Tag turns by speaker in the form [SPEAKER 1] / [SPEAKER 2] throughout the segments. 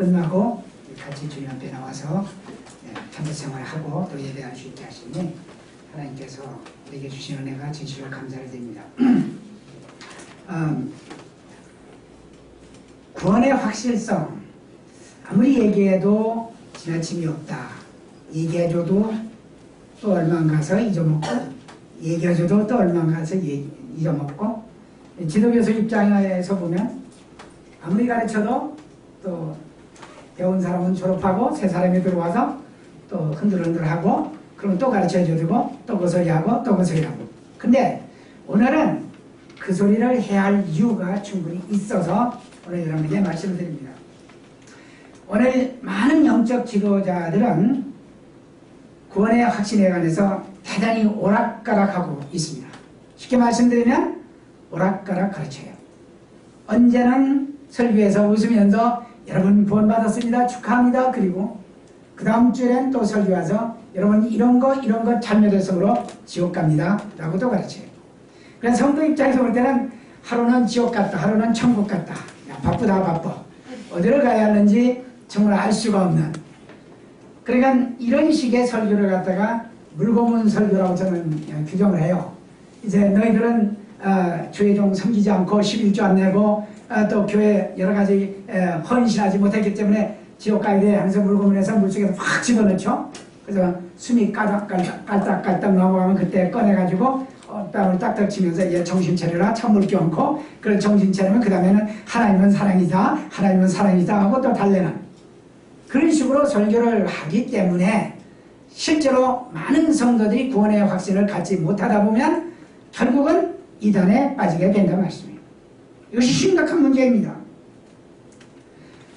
[SPEAKER 1] 끝나고 같이 주님 앞에 나와서 참배 생활하고 또 예배할 수 있게 하시니 하나님께서 우리에게 주신 은혜가 진실로 감사를 드립니다. 구원의 확실성, 아무리 얘기해도 지나침이 없다. 얘기해줘도 또 얼마 가서 잊어먹고, 얘기해줘도 또 얼마 가서 잊어먹고, 지도교수 입장에서 보면 아무리 가르쳐도 또 배운 사람은 졸업하고 새 사람이 들어와서 또 흔들흔들하고 그러면 또 가르쳐주고 또 그 소리하고 또 그 소리하고. 근데 오늘은 그 소리를 해야 할 이유가 충분히 있어서 오늘 여러분에게 말씀을 드립니다. 오늘 많은 영적 지도자들은 구원의 확신에 관해서 대단히 오락가락하고 있습니다. 쉽게 말씀드리면 오락가락 가르쳐요. 언제는 설교에서 웃으면서 여러분 구원받았습니다. 축하합니다. 그리고 그 다음 주에는 또 설교 와서 여러분 이런 거 잘못해서로 지옥 갑니다. 라고 또 가르쳐요. 그래서 성도 입장에서 볼 때는 하루는 지옥 갔다, 하루는 천국 갔다. 야, 바쁘다 바빠. 어디를 가야 하는지 정말 알 수가 없는. 그러니까 이런 식의 설교를 갖다가 물고문 설교라고 저는 규정을 해요. 이제 너희들은 주의 종 섬기지 않고 11조 안 내고 또 교회 여러 가지 헌신하지 못했기 때문에 지옥 가야 돼 하면서 물고문해서 물속에서 확 집어넣죠. 그래서 숨이 깔딱깔딱 넘어가면 그때 꺼내가지고 땀을 딱딱 치면서 이제 정신 차려라 찬물 껴안고 그걸 정신 차리면 그 다음에는 하나님은 사랑이다 하나님은 사랑이다 하고 또 달래는 그런 식으로 설교를 하기 때문에 실제로 많은 성도들이 구원의 확신을 갖지 못하다 보면 결국은 이단에 빠지게 된다는 말씀이에요. 이것이 심각한 문제입니다.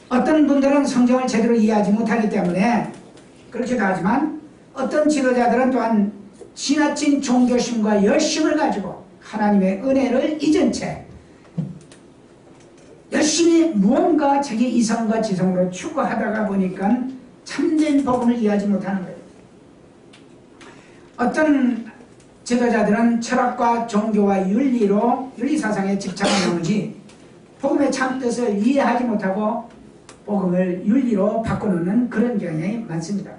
[SPEAKER 1] 어떤 분들은 성경을 제대로 이해하지 못하기 때문에 그렇기도 하지만 어떤 지도자들은 또한 지나친 종교심과 열심을 가지고 하나님의 은혜를 잊은 채 열심히 무언가 자기 이성과 지성으로 추구하다가 보니까 참된 복음을 이해하지 못하는 거예요. 어떤 지도자들은 철학과 종교와 윤리사상에 집착한 나머지 복음의 참뜻을 이해하지 못하고 복음을 윤리로 바꿔놓는 그런 경향이 많습니다.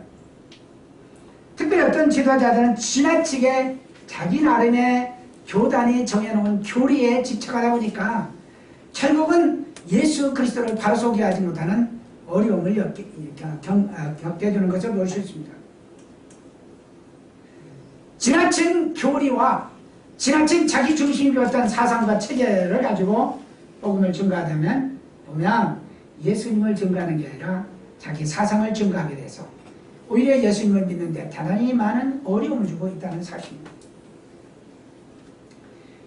[SPEAKER 1] 특별히 어떤 지도자들은 지나치게 자기 나름의 교단이 정해놓은 교리에 집착하다 보니까 결국은 예수 그리스도를 바로 소개하지 못하는 어려움을 겪게 되는 것을 볼 수 있습니다. 지나친 교리와 지나친 자기 중심이 어떤 사상과 체계를 가지고 복음을 증거하다면 보면 예수님을 증거하는 게 아니라 자기 사상을 증거하게 돼서 오히려 예수님을 믿는데 대단히 많은 어려움을 주고 있다는 사실입니다.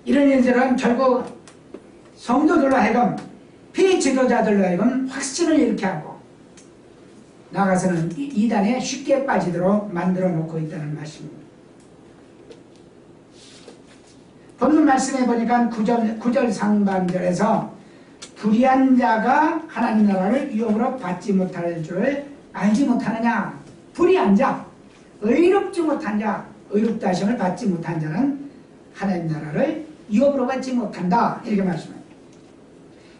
[SPEAKER 1] 이런 일들은 결국 성도들로 하여금 피지도자들로 하여금 확신을 잃게 하고 나가서는 이단에 쉽게 빠지도록 만들어 놓고 있다는 말씀입니다. 본문 말씀해 보니까 9절 상반절에서 불의한 자가 하나님 나라를 유업으로 받지 못할 줄을 알지 못하느냐. 불의한 자, 의롭지 못한 자, 의롭다 하심을 받지 못한 자는 하나님 나라를 유업으로 받지 못한다. 이렇게 말씀합니다.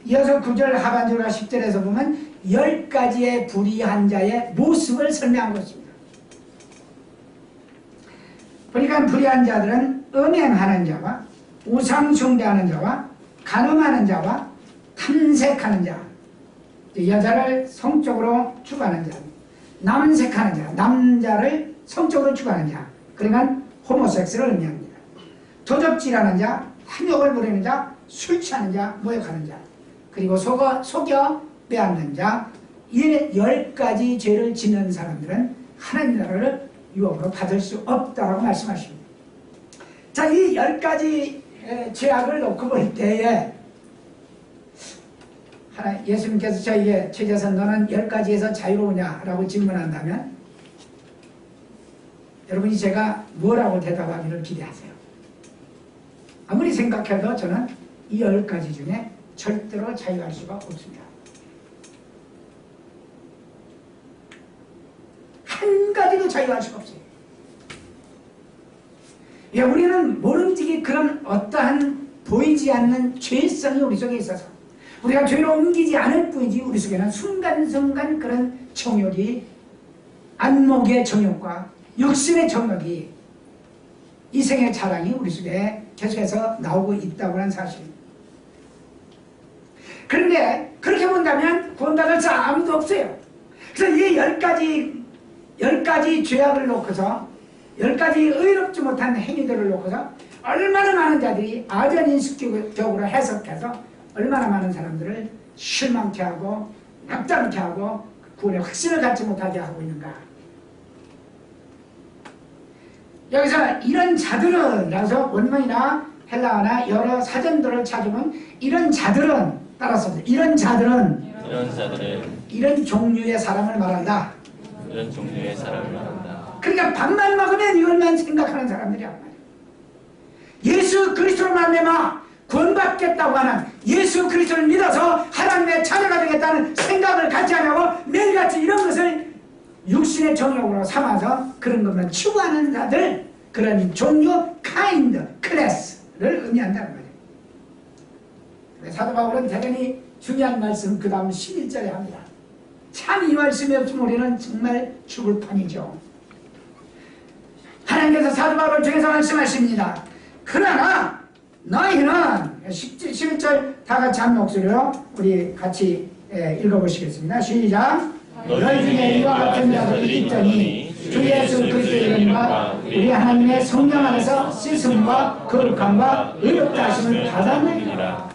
[SPEAKER 1] 이어서 9절 하반절과 10절에서 보면 10가지의 불의한 자의 모습을 설명한 것입니다. 그러니까 불의한 자들은 음행하는 자와 우상 숭배하는 자와 간음하는 자와 탐색하는 자, 여자를 성적으로 추구하는 자, 남색하는 자, 남자를 성적으로 추구하는 자, 그러니까 호모섹스를 의미합니다. 도적질하는 자, 탐욕을 부리는 자, 술 취하는 자, 모욕하는 자, 그리고 속여 빼앗는 자, 이 10가지 죄를 짓는 사람들은 하나님 나라를 유업으로 받을 수 없다고 말씀하십니다. 자, 이 10가지 죄악을 놓고 볼 때에 예수님께서 저에게 최재선 너는 10가지에서 자유로우냐? 라고 질문한다면 여러분이 제가 뭐라고 대답하기를 기대하세요? 아무리 생각해도 저는 이 10가지 중에 절대로 자유할 수가 없습니다. 한 가지도 자유할 수가 없어요. 예, 우리는 모름지기 그런 어떠한 보이지 않는 죄성이 우리 속에 있어서 우리가 죄로 옮기지 않을 뿐이지 우리 속에는 순간순간 그런 정욕이, 안목의 정욕과 육신의 정욕이, 이생의 자랑이 우리 속에 계속해서 나오고 있다고 하는 사실입니다. 그런데 그렇게 본다면 구원받을 자 아무도 없어요. 그래서 이 10가지 죄악을 놓고서 10가지 의롭지 못한 행위들을 놓고서 얼마나 많은 자들이 아전인식적으로 해석해서 얼마나 많은 사람들을 실망케 하고 낙담케 하고 구원의 확신을 갖지 못하게 하고 있는가. 여기서 이런 자들은, 여기서 원문이나 헬라어나 여러 사전들을 찾으면 이런 자들은, 따라서 이런 자들은 이런 종류의 사람을 말한다.
[SPEAKER 2] 이런 종류의 사람을 말한다.
[SPEAKER 1] 그러니까 밥만 먹으면 이것만 생각하는 사람들이란 말이야. 예수 그리스도로 말미암아 구원받겠다고 하는, 예수 그리스도를 믿어서 하나님의 자녀가 되겠다는 생각을 갖지 않고 매일같이 이런 것을 육신의 정욕으로 삼아서 그런 것만 추구하는 자들, 그런 종류, kind, 클래스를 의미한다는 말이에요. 사도 바울은 대단히 중요한 말씀 그 다음 11절에 합니다. 참 이 말씀이 없으면 우리는 정말 죽을 판이죠. 하나님께서 사도 바울을 통해서 말씀하십니다. 그러나 너희는 11절 다 같이 한 목소리로 우리 같이 읽어보시겠습니다. 시작. 너희 중에 이와 같은 자들이 있더니 주 예수 그리스도의 이름과 우리 하나님의 성령 안에서 씻음과 거룩함과 의롭다 하심을 받았느니라.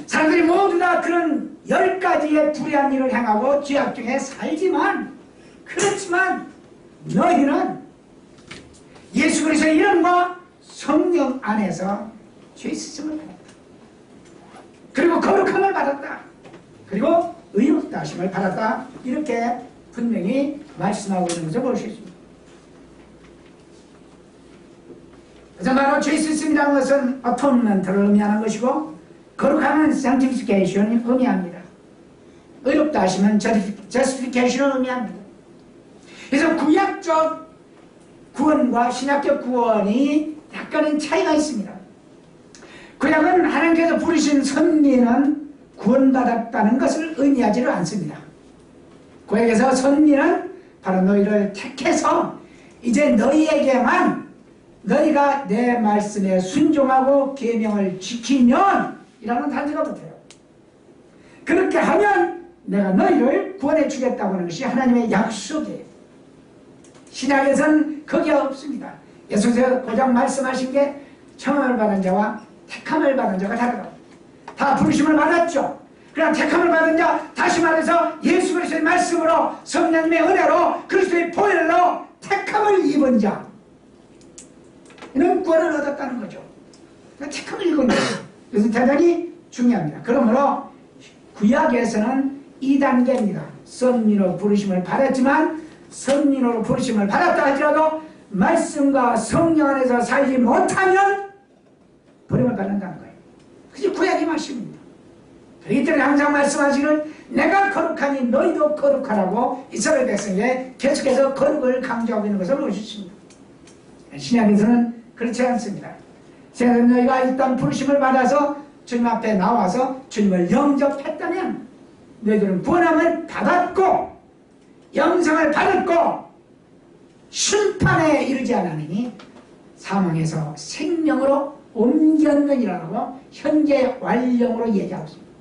[SPEAKER 1] 사람들이 모두 다 그런 10가지의 불의한 일을 행하고 죄악 중에 살지만, 그렇지만 너희는 예수 그리스도의 이름과 성령 안에서 죄 씻음을 받았다. 그리고 거룩함을 받았다. 그리고 의롭다 하심을 받았다. 이렇게 분명히 말씀하고 있는 것을 볼 수 있습니다. 그래서 바로 죄 씻음이라는 것은 atonement를 의미하는 것이고, 거룩함은 sanctification을 의미합니다. 의롭다 하시면 justification을 의미합니다. 그래서 구약적 구원과 신약적 구원이 약간의 차이가 있습니다. 구약은 하나님께서 부르신 선민은 구원받았다는 것을 의미하지를 않습니다. 구약에서 선민은 바로 너희를 택해서 이제 너희에게만, 너희가 내 말씀에 순종하고 계명을 지키면 이라는 단서가 붙어요. 그렇게 하면 내가 너희를 구원해 주겠다고 하는 것이 하나님의 약속이에요. 신약에서는 그게 없습니다. 예수께서 고장 말씀하신 게 청함을 받은 자와 택함을 받은 자가 다르다. 다 부르심을 받았죠. 그러나 택함을 받은 자, 다시 말해서 예수 그리스도의 말씀으로, 성령님의 은혜로, 그리스도의 보혈로 택함을 입은 자, 이는 구원을 얻었다는 거죠. 택함을 입은 거죠. 그래서 대단히 중요합니다. 그러므로 구약에서는 2단계입니다. 선민으로 부르심을 받았지만, 선민으로 부르심을 받았다 할지라도 말씀과 성령 안에서 살지 못하면 버림을 받는다는 거예요. 그게 구약의 말씀입니다. 그렇기 때문에 항상 말씀하시는 내가 거룩하니 너희도 거룩하라고 이스라엘 백성에게 계속해서 거룩을 강조하고 있는 것을 볼 수 있습니다. 신약에서는 그렇지 않습니다. 신약은 너희가 일단 부르심을 받아서 주님 앞에 나와서 주님을 영접했다면 너희들은 구원함을 받았고 영생을 받았고 심판에 이르지 않으니 사망에서 생명으로 옮겼느니라고 현재 완령으로 얘기하고 있습니다.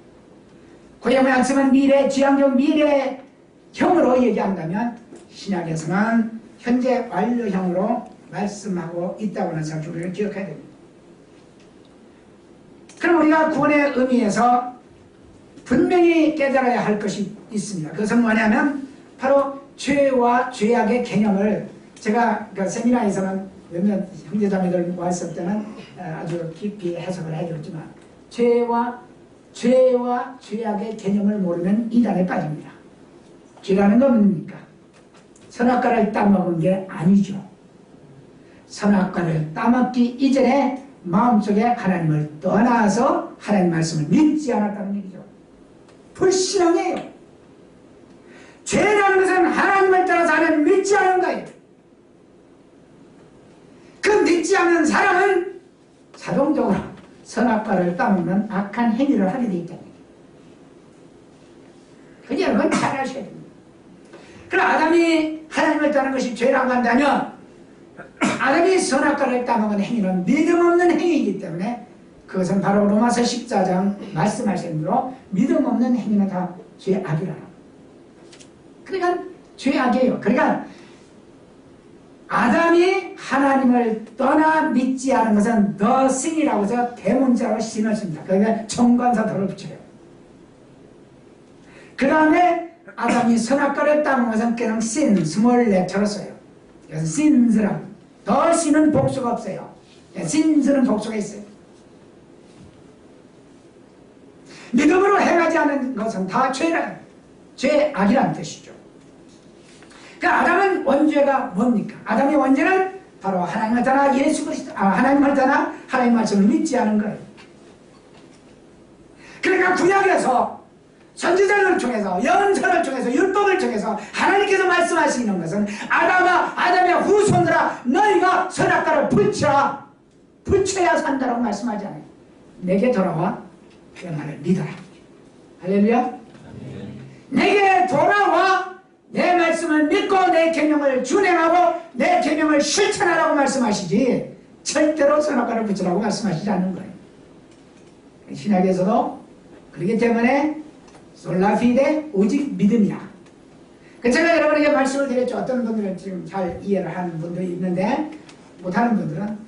[SPEAKER 1] 구약 말씀은 미래, 지향적 미래형으로 얘기한다면 신약에서는 현재 완료형으로 말씀하고 있다고 하는 사실을 우리가 기억해야 됩니다. 그럼 우리가 구원의 의미에서 분명히 깨달아야 할 것이 있습니다. 그것은 뭐냐면 바로 죄와 죄악의 개념을 제가 그 세미나에서는 몇몇 형제자매들 모았을 때는 아주 깊이 해석을 해줬지만 죄와 죄악의 개념을 모르면 이단에 빠집니다. 죄라는 건 뭡니까? 선악과를 따먹은 게 아니죠. 선악과를 따먹기 이전에 마음속에 하나님을 떠나서 하나님 말씀을 믿지 않았다는 얘기죠. 불신앙이에요. 죄라는 것은 하나님을 따라서 하나님을 믿지 않은 거예요. 그 믿지 않는 사람은 자동적으로 선악과를 따먹는 악한 행위를 하게 돼 있다는 얘기예요. 그게 여러분 잘 아셔야 됩니다. 그럼 아담이 하나님을 따르는 것이 죄라고 한다면 아담이 선악과를 따먹은 행위는 믿음 없는 행위이기 때문에 그것은 바로 로마서 14장 말씀하신 대로 믿음 없는 행위는 다 죄악이라는. 그러니까 죄악이에요. 그러니까 아담이 하나님을 떠나 믿지 않은 것은 the sin이라고 해서 대문자로 신을 씁니다. 그러니까 정관사도를 붙여요. 그 다음에 아담이 선악과를 따먹은 것은 그냥 sin, 스몰 레터로 써요. 그래서 sins라고. the sin은 복수가 없어요. sins는 복수가 있어요. 믿음으로 행하지 않은 것은 다 죄악이라는 뜻이죠. 그 아담은 원죄가 뭡니까? 아담의 원죄는 바로 하나님을 떠나 예수 그리스도, 하나님을 떠나 하나님 말씀을 믿지 않은 거예요. 그러니까 구약에서 선지자를 통해서 연설을 통해서 율법을 통해서 하나님께서 말씀하시는 것은 아담의 후손들아 너희가 선악과를 붙여야 산다라고 말씀하지 않아요. 내게 돌아와 그 말을 믿어라. 할렐루야. 내게 돌아와 내 말씀을 믿고 내 계명을 준행하고 내 계명을 실천하라고 말씀하시지 절대로 선악과를 붙이라고 말씀하시지 않는 거예요. 신약에서도 그렇기 때문에 솔라피데 오직 믿음이라. 제가 여러분에게 말씀을 드렸죠. 어떤 분들은 지금 잘 이해를 하는 분들이 있는데 못하는 분들은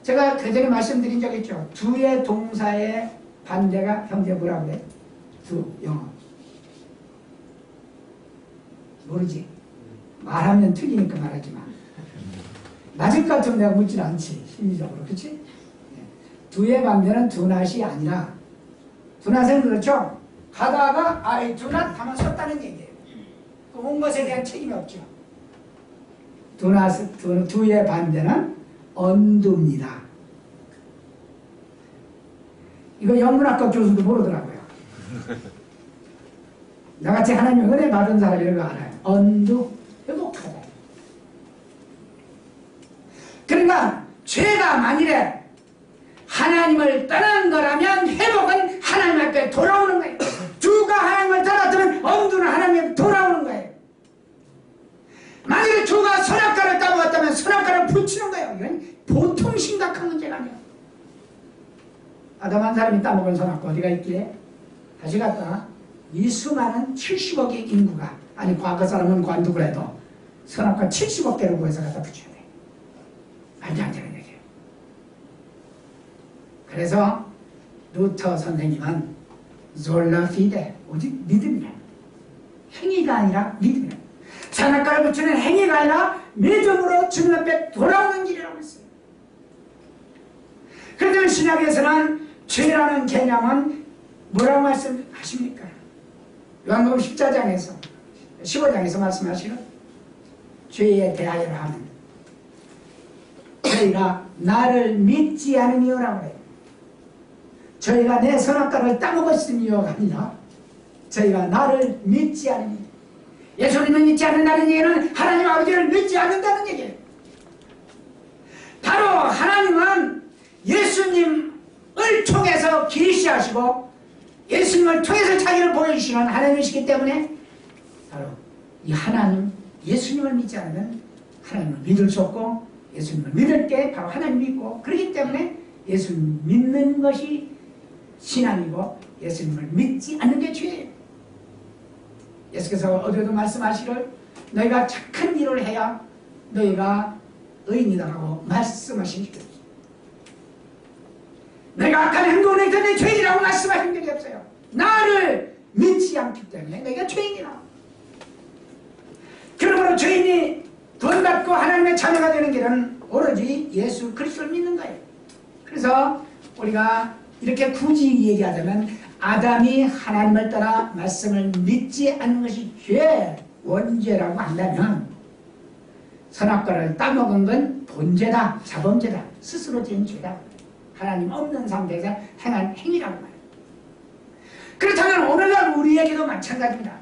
[SPEAKER 1] 제가 그전에 말씀드린 적 있죠. 두의 동사의 반대가 형제 뭐라고 그래? 두, 영어. 모르지? 말하면 틀리니까 말하지 마. 맞을 것 같으면 내가 묻질 않지. 심리적으로. 그렇지? 두의 반대는 두낫이 아니라 두낫은 그렇죠? 가다가 두낫 하면 섰다는 얘기예요. 온 것에 대한 책임이 없죠. 두의 반대는 언두입니다. 이거 영문학과 교수도 모르더라고요. 나같이 하나님 은혜 받은 사람이 이런 거 알아요. 언두, 회복하다. 그러니까 죄가 만일에 하나님을 떠난 거라면 회복은 하나님 앞에 돌아오는 거예요. 두가 하나님을 떠났다면 언두는 하나님께 돌아오는 거예요. 만일에 두가 선악과를 따먹었다면 선악과를 붙이는 거예요. 이건 보통 심각한 문제가 아니에요. 아담 한 사람이 따먹은 선악과 어디가 있기에? 다시 갔다 이 수많은 70억의 인구가, 아니 과거 사람은 관두고 해도 선악과 70억 개를 구해서 갖다 붙여야 돼. 말도 안 되는 얘기예요. 그래서 루터 선생님은 솔라 피데, 오직 믿음이라. 행위가 아니라 믿음이라. 선악과를 붙이는 행위가 아니라 믿음으로 주님 앞에 돌아오는 길이라고 했어요. 그런데 신약에서는 죄라는 개념은 뭐라고 말씀하십니까? 요한복음 14장에서 15장에서 말씀하시는 죄에 대하여 하면 저희가 나를 믿지 않은 이유라고 해요. 저희가 내 선악과를 따먹었은 이유가 아니라 저희가 나를 믿지 않은 이유. 예수님을 믿지 않는다는 얘기는 하나님 아버지를 믿지 않는다는 얘기예요. 바로 하나님은 예수님을 통해서 계시하시고 예수님을 통해서 자기를 보여주시는 하나님이시기 때문에 바로 이 하나님, 예수님을 믿지 않으면 하나님을 믿을 수 없고 예수님을 믿을 때 바로 하나님 믿고, 그렇기 때문에 예수님 믿는 것이 신앙이고 예수님을 믿지 않는 게 죄예요. 예수께서 어디에도 말씀하시를 너희가 착한 일을 해야 너희가 의인이다라고 말씀하신 적이 없어요. 내가 악한 행동을 했더니 내 죄인이라고 말씀하신 적이 없어요. 나를 믿지 않기 때문에 내가 죄인이라. 그러므로 죄인이 돈 받고 하나님의 자녀가 되는 길은 오로지 예수 그리스도를 믿는 거예요. 그래서 우리가 이렇게 굳이 얘기하자면 아담이 하나님을 따라 말씀을 믿지 않는 것이 원죄라고 한다면 선악과를 따먹은 건 본죄다, 자범죄다, 스스로 지은 죄다. 하나님 없는 상태에서 행한 행위라고 말해요. 그렇다면 오늘날 우리에게도 마찬가지입니다.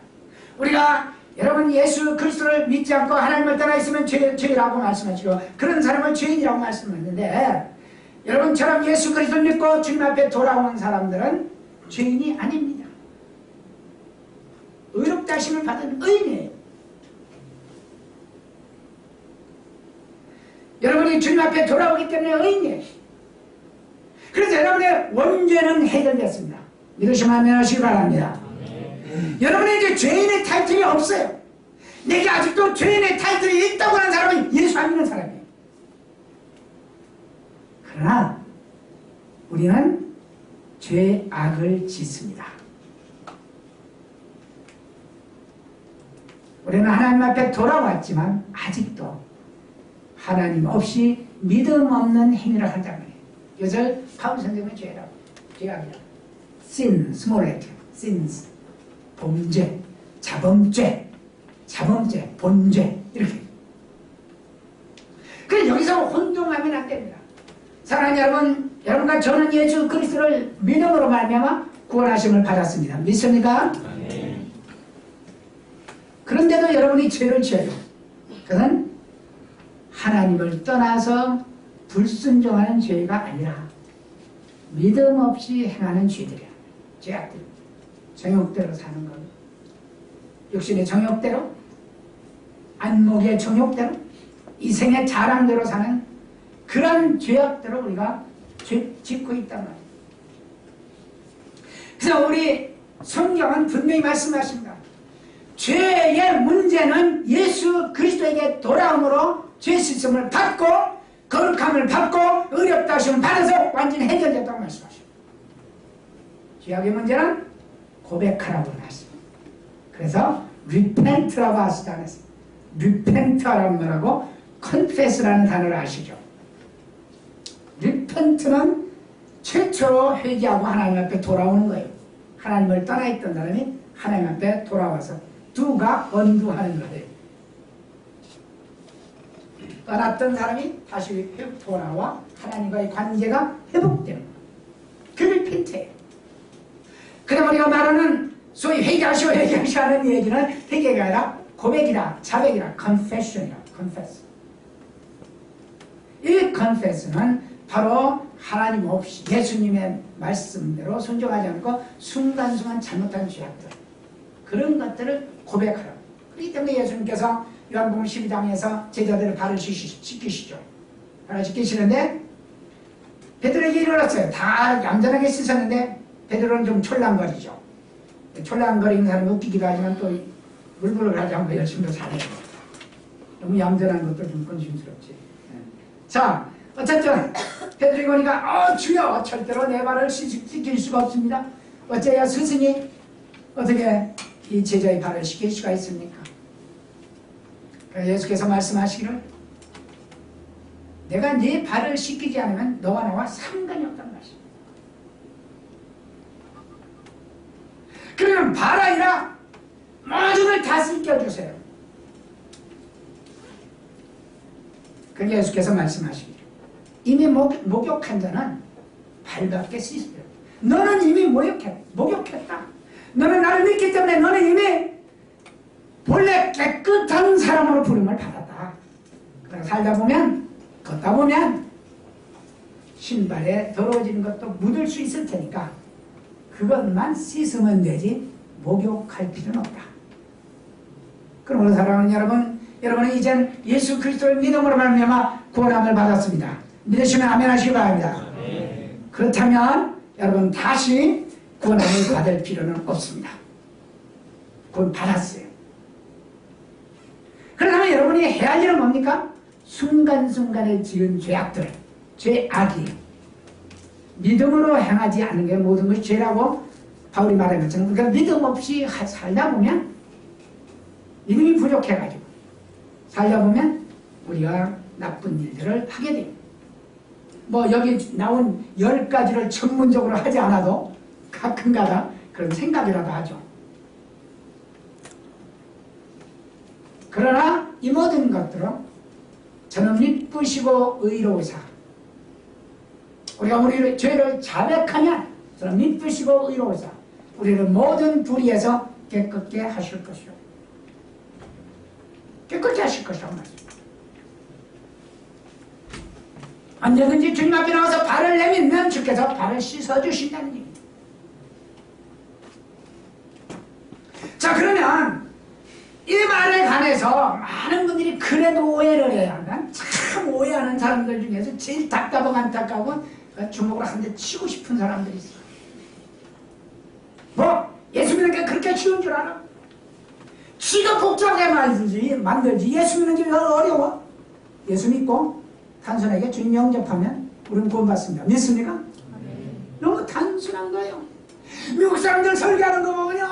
[SPEAKER 1] 우리가 여러분 예수 그리스도를 믿지 않고 하나님을 따라 있으면 죄라고 말씀하시고 그런 사람을 죄인이라고 말씀했는데 여러분처럼 예수 그리스도를 믿고 주님 앞에 돌아오는 사람들은 죄인이 아닙니다. 의롭다 하심을 받은 의인이에요. 여러분이 주님 앞에 돌아오기 때문에 의인이에요. 그래서 여러분의 원죄는 해결됐습니다. 믿으시면 아멘 하시기 바랍니다. 여러분의 이제 죄인의 타이틀이 없어요. 내게 아직도 죄인의 타이틀이 있다고 하는 사람은 예수 안 믿는 사람이에요. 그러나 우리는 죄악을 짓습니다. 우리는 하나님 앞에 돌아왔지만 아직도 하나님 없이 믿음 없는 행위를 한다는 거예요. 이것을 바울 선생님은 죄라고, 죄악이라고. sin, small letter, sins, 범죄, 자범죄, 본죄 이렇게. 그래서 여기서 혼동하면 안 됩니다. 사랑하는 여러분, 여러분과 저는 예수 그리스도를 믿음으로 말미암아 구원하심을 받았습니다. 믿습니까?
[SPEAKER 2] 네.
[SPEAKER 1] 그런데도 여러분이 죄를 지어요. 그것은 하나님을 떠나서 불순종하는 죄가 아니라 믿음 없이 행하는 죄들이야. 죄악들. 정욕대로 사는 것. 육신의 정욕대로, 안목의 정욕대로, 이생의 자랑대로 사는 그런 죄악대로 우리가 짓고 있단 말이에요. 그래서 우리 성경은 분명히 말씀하십니다. 죄의 문제는 예수 그리스도에게 돌아옴으로 죄 씻음을 받고 거룩함을 받고 의롭다 하심을 받아서 완전히 해결됐다고 말씀하십니다. 죄악의 문제는 고백하라고 말씀합니다. 그래서 repent라고 하시지 않았어요. repent라는 말하고 confess라는 단어를 아시죠? repent는 최초로 회개하고 하나님 앞에 돌아오는 거예요. 하나님을 떠나 있던 사람이 하나님 앞에 돌아와서 do가 undo하는 거예요. 떠났던 사람이 다시 돌아와 하나님과의 관계가 회복되는 거예요. 그게 repent예요. 그럼 우리가 말하는 소위 회개하시오 하는 얘기는 회개가 아니라 고백이다, 자백이다, confession이다, confess. 이 confess는 바로 하나님 없이 예수님의 말씀대로 순종하지 않고 순간순간 잘못한 죄악들, 그런 것들을 고백하라고. 그렇기 때문에 예수님께서 요한복음 12장에서 제자들을 발을 씻기시죠. 발을 씻기시는데 베드로에게 일어났어요. 다 얌전하게 씻었는데 베드로는 좀 촐랑거리죠. 촐랑거리는 사람이 웃기기도 하지만 또 물불을 하지 않고 열심히 잘해요. 너무 얌전한 것도 좀 건심스럽지. 자, 어쨌든 베드로가 보니까 주여 절대로 내 발을 씻길 수가 없습니다. 어째야 스승이 어떻게 이 제자의 발을 씻길 수가 있습니까? 그래서 예수께서 말씀하시기를 내가 네 발을 씻기지 않으면 너와 나와 상관이 없단 말이야. 그러면 발 아니라 모든 걸 다 씻겨주세요. 그래서 예수께서 말씀하시기를 이미 목욕한 자는 발밖에 씻어요. 너는 이미 목욕했다. 너는 나를 믿기 때문에 너는 이미 본래 깨끗한 사람으로 부름을 받았다. 그러다 살다 보면, 걷다 보면 신발에 더러워지는 것도 묻을 수 있을 테니까 그것만 씻으면 되지 목욕할 필요는 없다. 그러므로 사랑하는 여러분, 여러분은 이젠 예수 그리스도의 믿음으로 말미암아 구원함을 받았습니다. 믿으시면 아멘 하시기 바랍니다. 그렇다면 여러분 다시 구원함을 받을 필요는 없습니다. 구원 받았어요. 그러면 여러분이 해야 할 일은 뭡니까? 순간순간에 지은 죄악들, 죄악이 믿음으로 행하지 않는 게 모든 것이 죄라고 바울이 말한 것처럼, 그러니까 믿음 없이 살다 보면 믿음이 부족해가지고 살다 보면 우리가 나쁜 일들을 하게 됩니다. 뭐 여기 나온 10가지를 전문적으로 하지 않아도 가끔가다 그런 생각이라도 하죠. 그러나 이 모든 것들은 저는 미쁘시고 의로우사, 우리가 우리의 죄를 자백하면 저는 미쁘시고 의로우사 우리를 모든 불의에서 깨끗게 하실 것이요, 깨끗게 하실 것이라고 말씀합니다. 언제든지 주님 앞에 나와서 발을 내밀면 주께서 발을 씻어주신다는 얘기입니다. 자, 그러면 이 말에 관해서 많은 분들이 그래도 오해를 해요. 난 참 오해하는 사람들 중에서 제일 답답하고 안타까운 주먹으로 한 대 치고 싶은 사람들이 있어요. 뭐 예수 믿는 게 그렇게 쉬운 줄 알아? 지가 복잡하게 만들지 예수 믿는 게 어려워? 예수 믿고 단순하게 주님 영접하면 우리는 구원받습니다. 믿습니까? 너무 단순한 거예요. 미국 사람들 설교하는 거 보면요,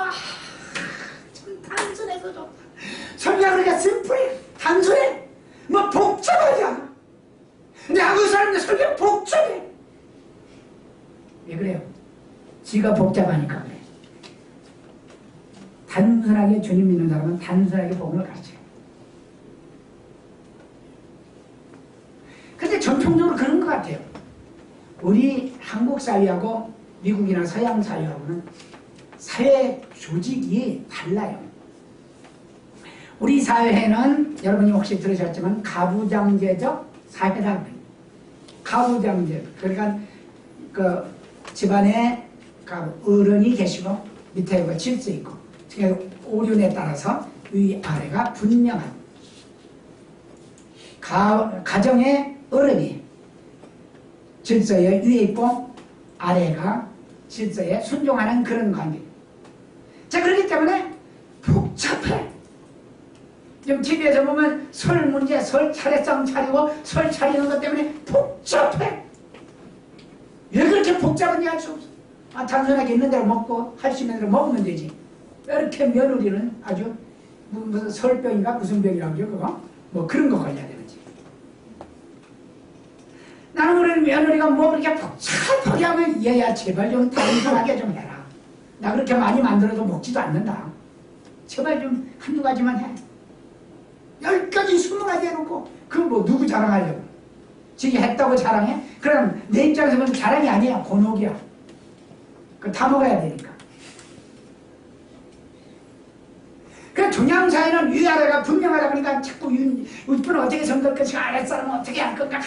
[SPEAKER 1] 참 단순해서 좋다. 설교하는 게 심플해, 단순해, 뭐 복잡하지 않아. 근데 한국 사람들 설교 복잡해. 왜 그래요? 지가 복잡하니까 그래. 단순하게 주님 믿는 사람은 단순하게 복음을 가르쳐요. 근데 전통적으로 그런 것 같아요. 우리 한국 사회하고 미국이나 서양 사회하고는 사회 조직이 달라요. 우리 사회는 여러분이 혹시 들으셨지만 가부장제적 사회라고 해요. 가부장제. 그러니까 그 집안에 어른이 계시고 밑에 질서 있고 오륜에 따라서 위아래가 분명한 가정의 어른이 질서에 위에 있고 아래가 질서에 순종하는 그런 관계. 자, 그렇기 때문에 복잡해. 지금 TV에서 보면 설 문제, 설 차례상 차리고 설 차리는 것 때문에 복잡해. 왜 그렇게 복잡한지 알 수 없어. 단순하게 있는 대로 먹고 할 수 있는 대로 먹으면 되지. 왜 이렇게 며느리는 아주 무슨 설병인가 무슨 병이라고 그러죠, 그거? 뭐 그런 거 걸려야 되는지. 나는 그런 며느리가 뭐 그렇게 복잡하게 하면 얘야 제발 좀 단순하게 좀 해라. 나 그렇게 많이 만들어도 먹지도 않는다. 제발 좀 한두 가지만 해. 10가지 20가지 해놓고 그거 뭐 누구 자랑하려고. 지금 했다고 자랑해? 그럼 내 입장에서 보면 자랑이 아니야. 곤혹이야. 그거 다 먹어야 되니까. 그 동양사회는 위아래가 분명하다 보니까 자꾸 우리는 어떻게 섬길 것인가, 아랫사람은 어떻게 할 건가,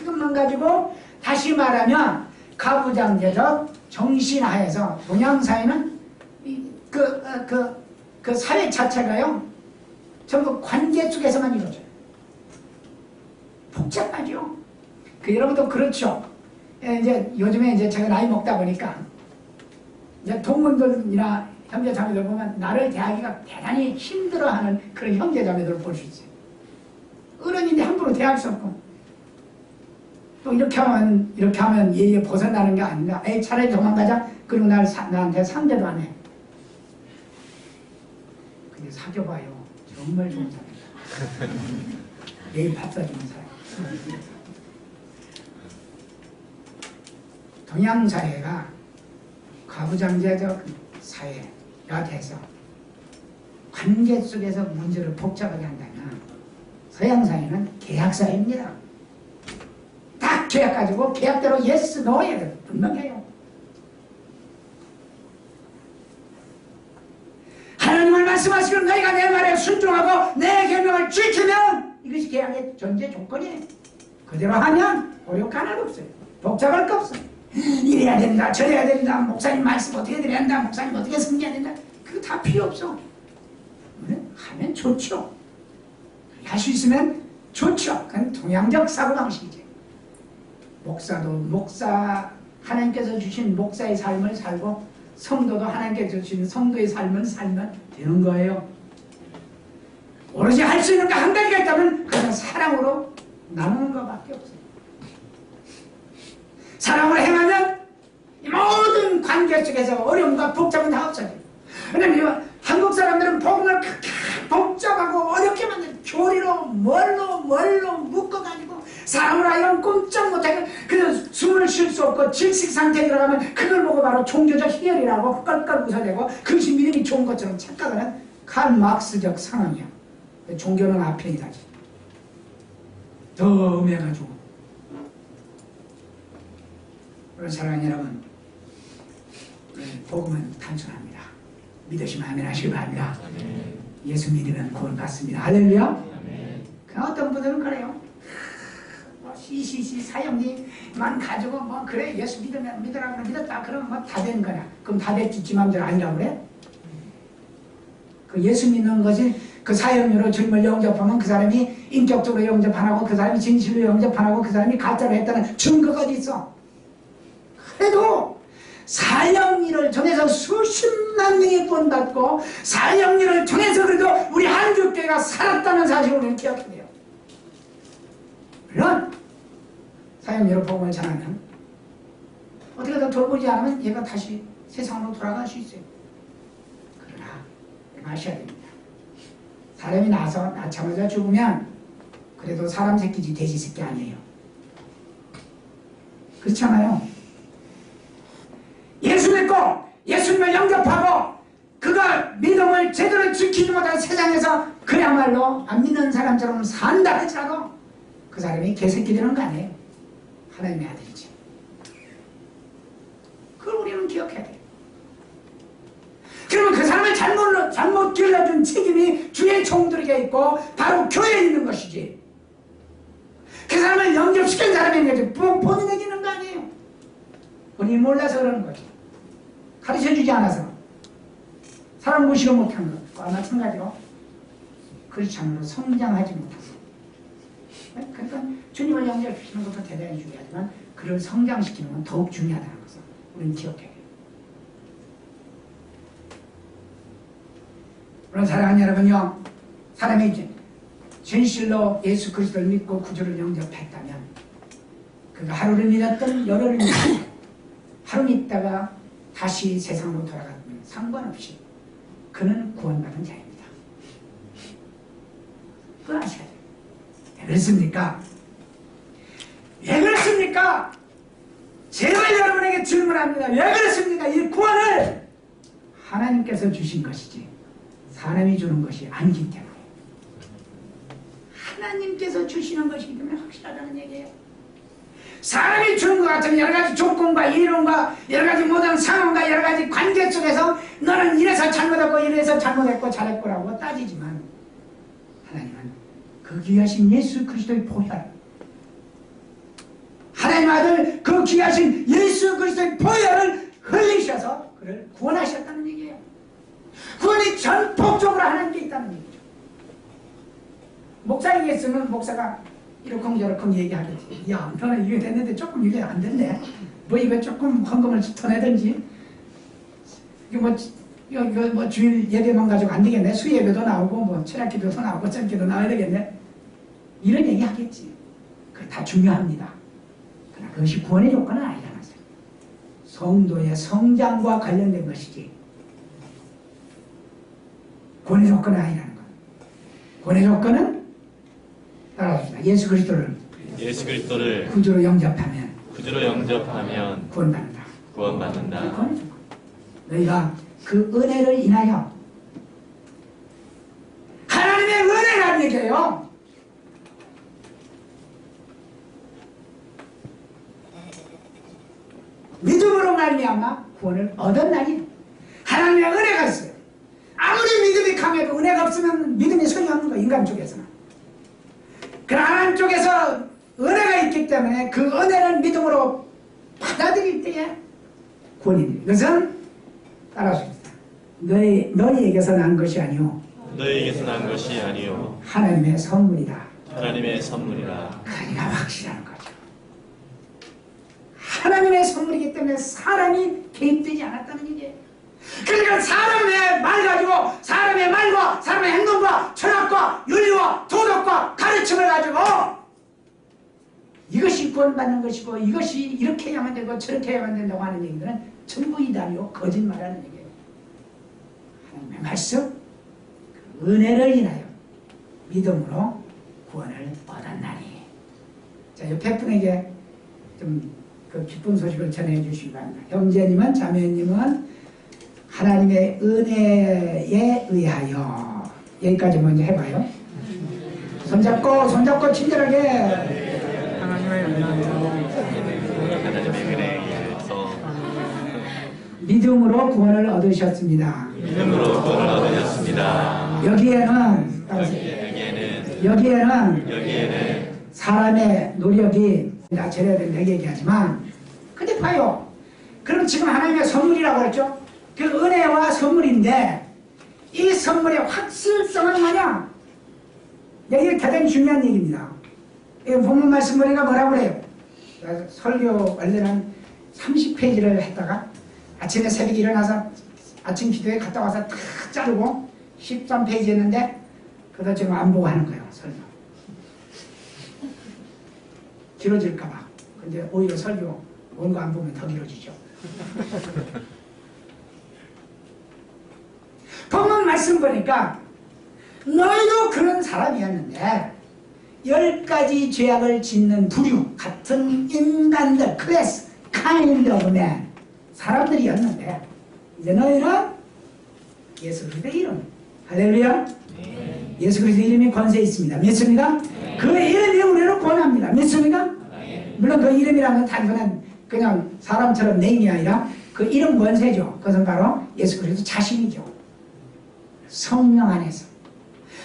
[SPEAKER 1] 이것만 가지고 다시 말하면 가부장제적 정신하에서 동양사회는 그 사회 자체가요 전부 관계 속에서만 이루어져요. 복잡하죠. 여러분도 그렇죠. 이제 요즘에 이제 제가 나이 먹다 보니까 이제 동문들이나 형제자매들 보면 나를 대하기가 대단히 힘들어하는 그런 형제자매들을 볼 수 있어요. 어른인데 함부로 대할 수 없고 또 이렇게 하면 얘 벗어나는 게 아닌가. 에이 차라리 도망가자. 그리고 나한테 상대도 안 해. 근데 사귀어봐요. 정말 좋은 사람이다. 예의 받쳐주는 사람. 동양사회가 가부장제적 사회가 돼서 관계 속에서 문제를 복잡하게 한다면 서양사회는 계약사회입니다. 딱 계약 가지고 계약대로 yes, no에 분명해요. 하나님을 말씀하시고 너희가 내 말에 순종하고 내 계명을 지키면 이것이 계약의 전제 조건이에요. 그대로 하면 어려울 거 하나도 없어요. 복잡할 거 없어요. 이래야 된다 저래야 된다 목사님 말씀 어떻게 드려야 된다 목사님 어떻게 섬겨야 된다 그거 다 필요 없어. 하면 좋죠. 할 수 있으면 좋죠. 그건 동양적 사고방식이지. 목사도 하나님께서 주신 목사의 삶을 살고 성도도 하나님께서 주신 성도의 삶을 살면 되는 거예요. 오로지 할 수 있는 거 한 가지가 있다면 그냥 사랑으로 나누는 것밖에 없어요. 사랑으로 행하면 이 모든 관계 속에서 어려움과 복잡은 다 없어져요. 왜냐면 한국 사람들은 복음을 그렇게 복잡하고 어렵게 만든 교리로 뭘로 묶어가지고 사람을 하여금 꼼짝 못하게 그냥 숨을 쉴 수 없고 질식 상태에 들어가면 그걸 보고 바로 종교적 희열이라고 깔깔 웃어대고 그것이 믿음이 좋은 것처럼 착각하는 칼 막스적 상황이야. 종교는 아편이다지. 더 음해가지고. 사랑하는 여러분, 복음은 단순합니다. 믿으시면 아멘 하시기 바랍니다. 아멘. 예수 믿으면 구원 받습니다. 할렐루야. 그 어떤 분들은 그래요. CCC 사형리만 가지고 뭐 그래 예수 믿으라 믿었다 그러면 뭐 다 된 거냐? 그럼 다 됐지 지 맘대로 아니라고 그래? 그 예수 믿는 것이 그 사형리로 주님을 영접하면 그 사람이 인격적으로 영접 안 하고 그 사람이 진실로 영접 안 하고 그 사람이 가짜로 했다는 증거가 어디 있어? 그래도 사형리를 통해서 수십만 명이 구원받고 사형리를 통해서 그래도 우리 한국교회가 살았다는 사실을 우리는 기억해야 돼요. 물론 사형리로 복음을 전하면 어떻게든 돌보지 않으면 얘가 다시 세상으로 돌아갈 수 있어요. 그러나 아셔야 됩니다. 사람이 낳자마자 죽으면 그래도 사람 새끼지 돼지 새끼 아니에요. 그렇잖아요. 예수 믿고 예수님을 영접하고 그가 믿음을 제대로 지키지 못한 세상에서 그야말로 안 믿는 사람처럼 산다 할지라도 그 사람이 개새끼 되는 거 아니에요. 하나님의 아들이지. 그걸 우리는 기억해야 돼요. 그러면 그 사람을 잘못 길러준 책임이 주의 종들에게 있고 바로 교회에 있는 것이지. 그 사람을 영접시킨 사람에게 본인에게 있는 거 아니에요. 본인이 몰라서 그러는 거죠. 가르쳐주지 않아서 사람 무시를 못한 것과 마찬가지로 크리스찬으로 성장하지 못한 것. 그러니까 주님을 영접시키는 것도 대단히 중요하지만 그를 성장시키는 건 더욱 중요하다는 것을 우리는 기억해야 돼요. 물론 사랑하는 여러분요, 사람이 이제 진실로 예수 그리스도를 믿고 구주를 영접했다면 그가 하루를 믿었던 열흘을 믿었던 하루 믿다가 다시 세상으로 돌아가면 상관없이 그는 구원받은 자입니다. 그걸 아셔야 돼요. 왜 그렇습니까? 왜 그렇습니까? 제발 여러분에게 질문합니다. 왜 그렇습니까? 이 구원을 하나님께서 주신 것이지 사람이 주는 것이 아니기 때문에. 하나님께서 주시는 것이기 때문에 확실하다는 얘기예요. 사람이 주는 것 같은 여러가지 조건과 이론과 여러가지 모든 상황과 여러가지 관계 속에서 너는 이래서 잘못했고 이래서 잘못했고 잘했고라고 따지지만 하나님은 그 귀하신 예수 그리스도의 보혈, 하나님 아들 그 귀하신 예수 그리스도의 보혈을 흘리셔서 그를 구원하셨다는 얘기예요. 구원이 전폭적으로 하나님께 있다는 얘기죠. 목사에게서는 목사가 이렇게 저렇게 얘기하겠지. 야, 너는 이게 됐는데 조금 이게 안 됐네. 뭐 이거 조금 헌금을 더 내든지. 이거 뭐 주일 예배만 가지고 안 되겠네. 수예배도 나오고 뭐 철학기도도 나오고 짠기도 나와야 되겠네. 이런 얘기 하겠지. 그게 다 중요합니다. 그러나 그것이 구원의 조건은 아니라는 거죠. 성도의 성장과 관련된 것이지. 구원의 조건은 아니라는 것. 구원의 조건은 따라합시다. 예수 그리스도를 구주로 영접하면 구원받는다. 구원의 조건. 너희가 그 은혜를 인하여 하나님의 은혜라는 얘기예요. 믿음으로 말미암아 구원을 얻었나니 하나님의 은혜가 있어요. 아무리 믿음이 강해도 은혜가 없으면 믿음이 소용없는 거예요. 인간 쪽에서는. 그러나 하나님 쪽에서 은혜가 있기 때문에 그 은혜를 믿음으로 받아들일 때에 구원이 됩니다. 이것은 따라하십시다. 너희에게서 난 것이 아니오. 하나님의 선물이다. 그러니까 확실한 거죠. 하나님의 선물이기 때문에 사람이 개입되지 않았다는 얘기예요. 그러니까 사람의 말 가지고 사람의 말과 사람의 행동과 철학과 윤리와 도덕과 가르침을 가지고 이것이 구원받는 것이고 이것이 이렇게 해야만 되고 저렇게 해야만 된다고 하는 얘기들은 전부 이단이요 거짓말하는 얘기예요. 하나님의 말씀, 그 은혜를 인하여 믿음으로 구원을 얻었나니. 자, 옆에 분에게 좀 그 기쁜 소식을 전해 주시기 바랍니다. 형제님은 자매님은 하나님의 은혜에 의하여. 여기까지 먼저 해봐요. 손잡고 친절하게.
[SPEAKER 2] 하나님의 은혜에서
[SPEAKER 1] 믿음으로 구원을 얻으셨습니다. 여기에는 사람의 노력이 낮춰야 된다고 얘기하지만, 근데 봐요. 그럼 지금 하나님의 선물이라고 했죠? 그 은혜와 선물인데, 이 선물의 확실성은 뭐냐? 이게 대단히 중요한 얘기입니다. 이 본문 말씀 보니까 뭐라고 그래요? 설교 원래는 30페이지를 했다가 아침에 새벽에 일어나서 아침 기도에 갔다 와서 다 자르고 13페이지 했는데 그거 지금 안 보고 하는 거예요, 설교. 길어질까봐. 근데 오히려 설교 원고 안 보면 더 길어지죠. 본문 말씀 보니까 너희도 그런 사람이었는데 10가지 죄악을 짓는 부류 같은 인간들, 클래스, kind of man 사람들이었는데 이제 너희는 예수 그리스도의 이름, 할렐루야. 네. 예수 그리스도의 이름이 권세 있습니다. 믿습니까? 네. 그 이름이 우리를 권합니다. 믿습니까? 네. 물론 그 이름이라는 단순한 그냥 사람처럼 네임이 아니라 그 이름 권세죠. 그것은 바로 예수 그리스도 자신이죠. 성령 안에서.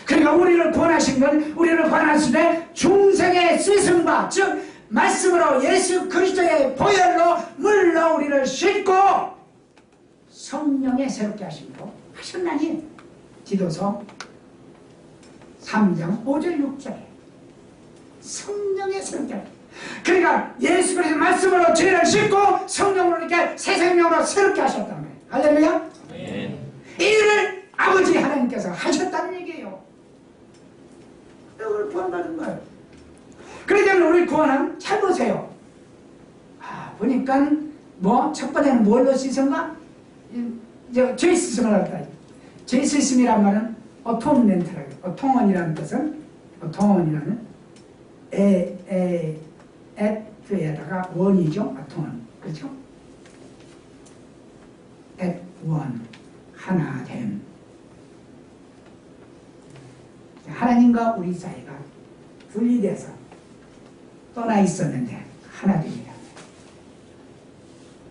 [SPEAKER 1] 그러니까 우리를 권하신 건 우리를 권하실 때 중생의 씻음과 즉 말씀으로 예수 그리스도의 보혈로 물로 우리를 씻고 성령에 새롭게 하심으로 하셨나니 디도서 3장 5절 6절에 성령에 새롭게 하심. 그러니까 예수 그리스도 말씀으로 죄를 씻고 성령으로 이렇게 새 생명으로 새롭게 하셨다는 거예요. 할렐루야. 네. 이 일을 아버지 하나님께서 하셨다는 얘기예요. 우리 구원받은 거예요. 그러니까 우리 구원은 잘 보세요. 보니까 뭐 첫 번째는 뭘로 씻은가? 죄 씻음을 할까? 죄 씻음이란 말은 어톤멘트라고. 어통원이라는 뜻은 어통원이라는 에트에다가 원이죠. 어통원. 그렇죠? at one 하나됨. 하나님과 우리 사이가 분리돼서 떠나 있었는데 하나 됩니다.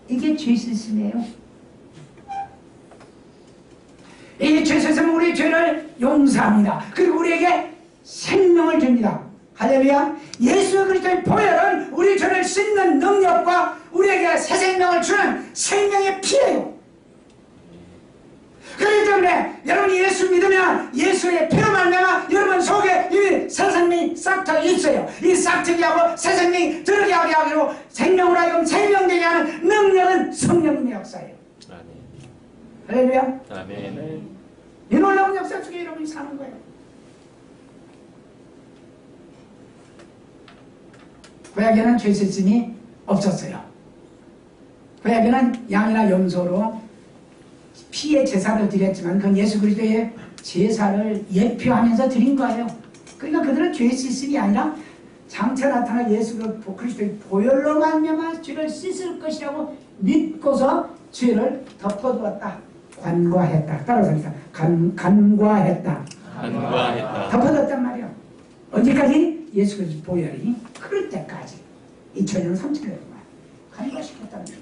[SPEAKER 1] 이게 죄 씻음이에요. 이 죄 씻음은 우리 죄를 용서합니다. 그리고 우리에게 생명을 줍니다. 할렐루야. 예수 그리스도의 보혈은 우리 죄를 씻는 능력과 우리에게 새 생명을 주는 생명의 피예요. 그렇기 때문에 여러분이 예수 믿으면 예수의 피로 말미암아 여러분 속에 이미 새 생명이 싹트어 있어요. 이 싹트게 하고 새 생명이 들어게 하게 하고 생명으로 하여금 생명되게 하는 능력은 성령님의 역사예요. 아멘. 할렐루야. 아멘. 이 놀라운 역사 속에 여러분이 사는 거예요. 구약에는 죄 씻음이 없었어요. 구약에는 양이나 염소로 피의 제사를 드렸지만 그건 예수 그리스도의 제사를 예표하면서 드린 거예요. 그러니까 그들은 죄 씻음이 아니라 장차 나타날 예수 그리스도의 보혈로 말미암아 죄를 씻을 것이라고 믿고서 죄를 덮어두었다. 간과했다. 따라서 간과했다. 덮어뒀단 말이야. 언제까지? 예수 그리스도 보혈이 그럴 때까지 2000년 3000년 동안 간과시켰다는 거죠.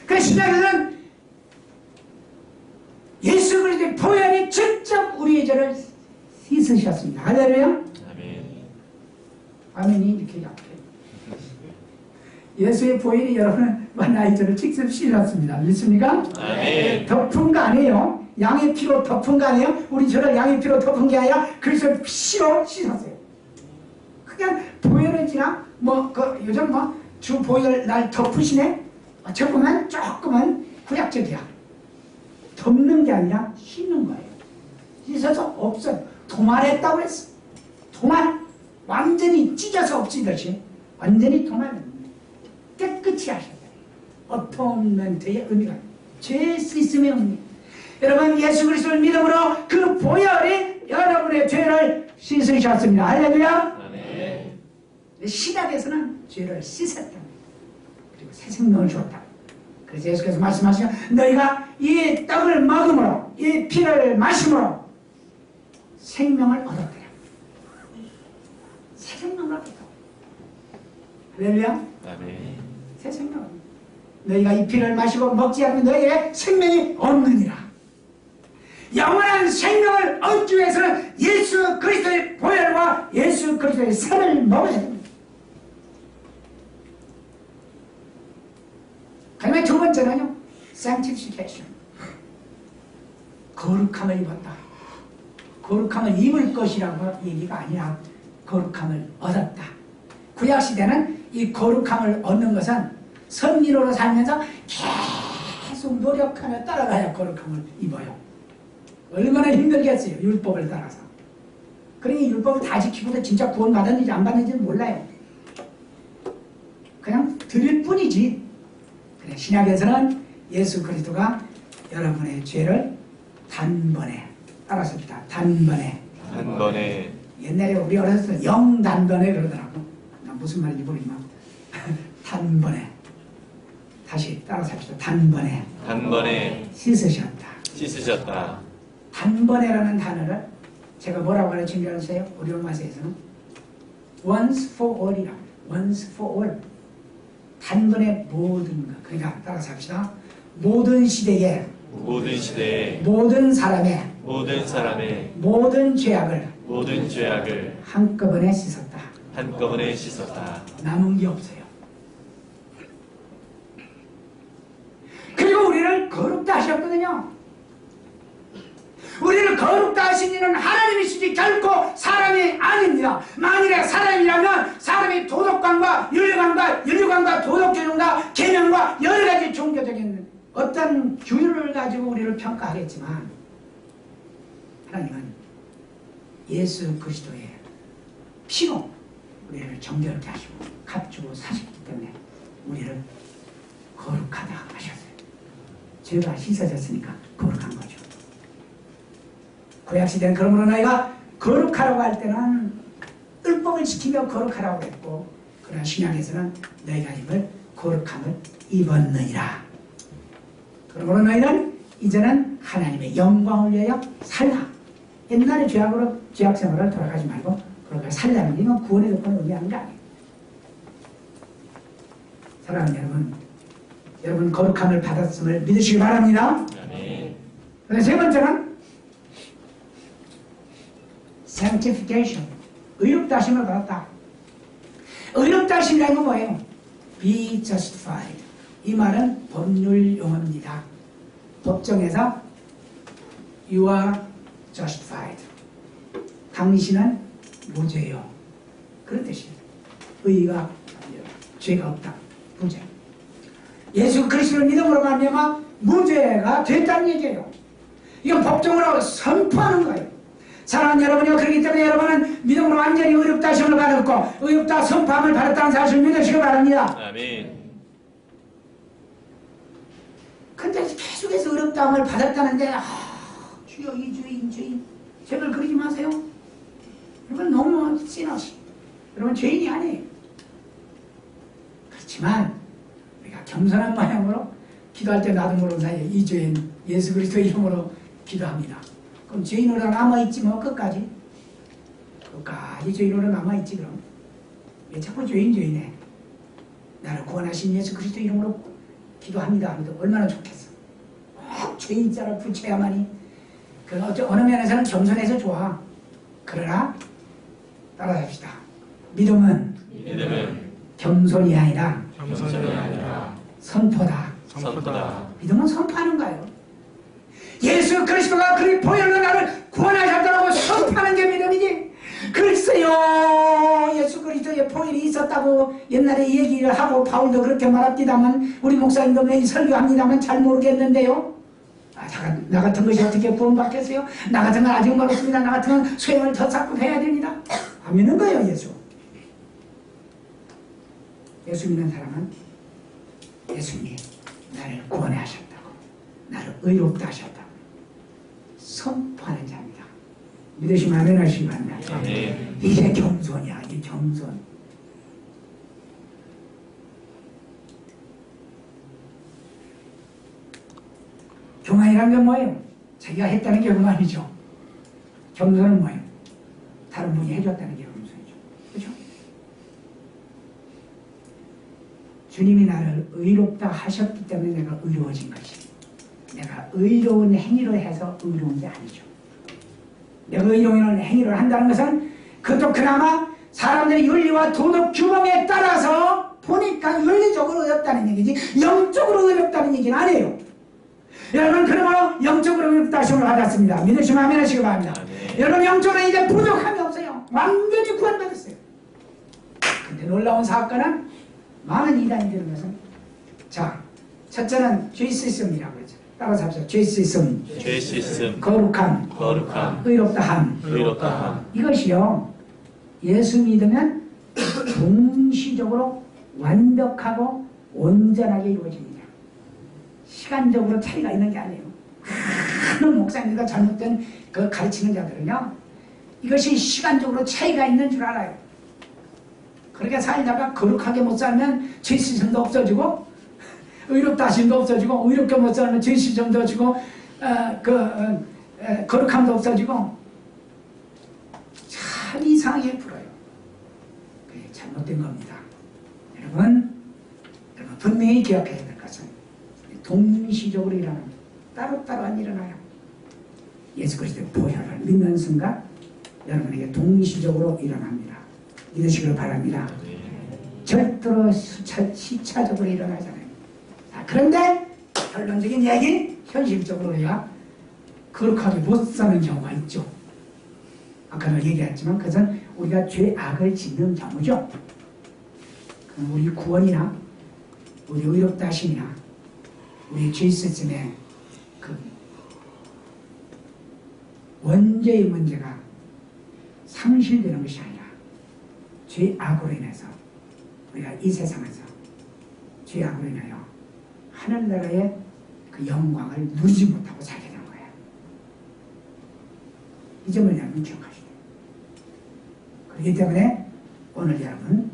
[SPEAKER 1] 그 신약에서는 예수 그리스도의 보혈이 직접 우리의 죄를 씻으셨습니다. 할렐루야. 아멘. 아멘이 이렇게 약해. 예수의 보혈이 여러분은 나의 죄를 직접 씻었습니다. 믿습니까? 아멘. 덮은 거 아니에요. 양의 피로 덮은 거 아니에요. 우리 죄를 양의 피로 덮은 게 아니라 그리스도의 피로 씻었어요. 그냥 보혈은 지나 요즘 주 보혈 날 덮으시네. 조금은 구약적이야. 덮는 게 아니라 씻는 거예요. 씻어서 없어요. 도말했다고 했어. 도말. 완전히 찢어서 없애듯이 완전히 도말. 깨끗이 하셨다. 어톤멘트의 의미가 죄 씻음의 의미. 여러분 예수 그리스도를 믿음으로 그 보혈이 여러분의 죄를 씻으셨습니다. 할렐루야. 아멘. 신약에서는 죄를 씻었다. 그리고 새 생명을 주었다. 그래서 예수께서 말씀하시죠. 너희가 이 떡을 먹음으로 이 피를 마심으로 생명을 얻었다. 새 생명을 얻었다. 할렐루야. 아멘. 새 생명. 너희가 이 피를 마시고 먹지 않으면 너희에게 생명이 없느니라. 영원한 생명을 얻기 위해서는 예수 그리스도의 살을 먹어야 됩니다. 그다음에 두 번째는요, sanctification. 거룩함을 입었다. 거룩함을 입을 것이라고 얘기가 아니라 거룩함을 얻었다. 구약시대는 이 거룩함을 얻는 것은 선민으로 살면서 계속 노력하며 따라가야 거룩함을 입어요. 얼마나 힘들겠어요, 율법을 따라서. 그러니 율법을 다 지키고도 진짜 구원 받았는지 안 받는지는 몰라요. 그냥 드릴 뿐이지. 그래, 신약에서는 예수 그리스도가 여러분의 죄를 단번에, 따라서입니다. 단번에. 옛날에 우리 어렸을 때 영단번에 그러더라고. 나 무슨 말인지 모르지만 단번에. 다시 따라서 합시다. 단번에 씻으셨다. 단번에라는 단어를 제가 뭐라고 가르친 줄 아세요? 우리 엄마세에서는 once for all이라고. once for all. 단번에 모든 것. 그러니까 따라서 합시다. 모든 시대에 모든 사람의 모든 죄악을 한꺼번에 씻었다. 남은 게 없어요. 그리고 우리를 거룩다 하셨거든요. 우리를 거룩다 하신 이는 하나님이시지 결코 사람이 아닙니다. 만일에 사람이라면 사람이 도덕관과 윤리관과 도덕교육과 계명과 여러 가지 종교적인 어떤 규율을 가지고 우리를 평가하겠지만, 하나님은 예수 그리스도의 피로 우리를 정결케 하시고 값주고 사셨기 때문에 우리를 거룩하다 하셨어요. 죄가 씻어졌으니까 거룩한 거죠. 구약시대는 그러므로 너희가 거룩하라고 할 때는 율법을 지키며 거룩하라고 했고, 그러나 신약에서는 너희가 입을 거룩함을 입었느니라. 그러므로 너희는 이제는 하나님의 영광을 위하여 살라. 옛날에 죄악 생활을 돌아가지 말고 그렇게 살라는 이건 구원의 조건을 의미하는 게 아니에요. 사랑하는 여러분 거룩함을 받았음을 믿으시기 바랍니다. 그래서 세 번째는 sanctification. 의롭다 하심을 받았다. 의롭다 하심이라는 건 뭐예요? be justified. 이 말은 법률 용어입니다. 법정에서 you are justified. 당신은 무죄요. 그런 뜻이에요. 의가 죄가 없다. 무죄. 예수 그리스도를 믿음으로 말미암아 무죄가 됐다는 얘기예요. 이건 법정으로 선포하는 거예요. 사랑하는 여러분이요, 그렇기 때문에 여러분은 믿음으로 완전히 의롭다 하심을 받았고 의롭다 선포함을 받았다는 사실을 믿으시기 바랍니다.
[SPEAKER 2] 아멘.
[SPEAKER 1] 근데 계속해서 의롭다함을 받았다는데 주여 이 주인 죄를 그리지 마세요. 여러분 너무 시너시. 여러분 죄인이 아니에요. 그렇지만 우리가 겸손한 마음으로 기도할 때 나도 모르는 사이에 이 죄인 예수 그리스도 이름으로 기도합니다. 그럼 죄인으로 남아있지 뭐 끝까지 죄인으로 남아있지. 그럼 왜 자꾸 죄인해. 나를 구원하신 예수 그리스도 이름으로 기도합니다 하면 얼마나 좋겠어. 꼭 죄인자를 붙여야만이. 어느 면에서는 겸손해서 좋아. 그러나 따라합시다. 믿음은 겸손이 아니라 선포다. 믿음은 선포하는 거예요. 예수 그리스도가 그리 보혈로 나를 구원하셨다고 선포하는 게 믿음이지. 글쎄요, 예수 그리스도의 보혈이 있었다고 옛날에 얘기를 하고 바울도 그렇게 말합니다만 우리 목사님도 매일 설교합니다만 잘 모르겠는데요. 나 같은 것이 어떻게 구원받겠어요? 나 같은 건 아직 멀었습니다. 나 같은 건 수행을 더 쌓고 해야 됩니다. 안 믿는 거예요. 예수 믿는 사람은 예수님이 나를 구원해 하셨다고, 나를 의롭다 하셨다고 선포하는 자입니다. 믿으시면 아멘 하시기 바랍니다. 이게 겸손이야. 이 겸손. 교만이란 건 뭐예요? 자기가 했다는 게 교만이죠. 겸손은 뭐예요? 다른 분이 해줬다는 게 겸손이죠. 그렇죠? 주님이 나를 의롭다 하셨기 때문에 내가 의로워진 것이, 내가 의로운 행위를 해서 의로운 게 아니죠. 내가 의로운 행위를 한다는 것은 그것도 그나마 사람들의 윤리와 도덕 규범에 따라서 보니까 윤리적으로 어렵다는 얘기지 영적으로 어렵다는 얘기는 아니에요. 여러분 그러므로 영적으로 어렵다심을 받았습니다. 믿으시면 아멘 하시기 바랍니다. 여러분 영적으로 이제 부족함이 없어요. 완전히 구원받았어요. 근데 놀라운 사건은 많은 이단이 되는 것은 자 첫째는 죄시스템이라고 그러죠. 따라서 합시다. 죄시스템.
[SPEAKER 2] 죄시스템.
[SPEAKER 1] 거룩함.
[SPEAKER 2] 거룩함.
[SPEAKER 1] 의롭다함.
[SPEAKER 2] 의롭다함.
[SPEAKER 1] 이것이요 예수 믿으면 동시적으로 완벽하고 온전하게 이루어집니다. 시간적으로 차이가 있는 게 아니에요. 많은 목사님들과 잘못된 그 가르치는 자들은요 이것이 시간적으로 차이가 있는 줄 알아요. 그렇게 살다가 거룩하게 못 살면 죄시즘도 없어지고 의롭다 하심도 없어지고 의롭게 못 살면 죄시즘도 없어지고 거룩함도 없어지고 참 이상하게 불어요. 그게 잘못된 겁니다. 여러분 분명히 기억해야 될 것은 동시적으로 일어납니다. 따로따로 안 일어나요. 예수 그리스도의 보혈을 믿는 순간 여러분에게 동시적으로 일어납니다. 믿으시기를 바랍니다. 절대로 시차적으로 일어나잖아요. 그런데 결론적인 얘기 현실적으로야 거룩하게 못 사는 경우가 있죠. 아까도 얘기했지만 그것은 우리가 죄악을 짓는 경우죠. 그럼 우리 구원이나 우리 의롭다 하심이나 우리 죄시스템의 그 원죄의 문제가 상실되는 것이 아니라 죄악으로 인해서 우리가 이 세상에서 죄악으로 인하여 하늘나라의 그 영광을 누리지 못하고 살게 되는 거예요. 이 점을 여러분 기억하시죠. 그렇기 때문에 오늘 여러분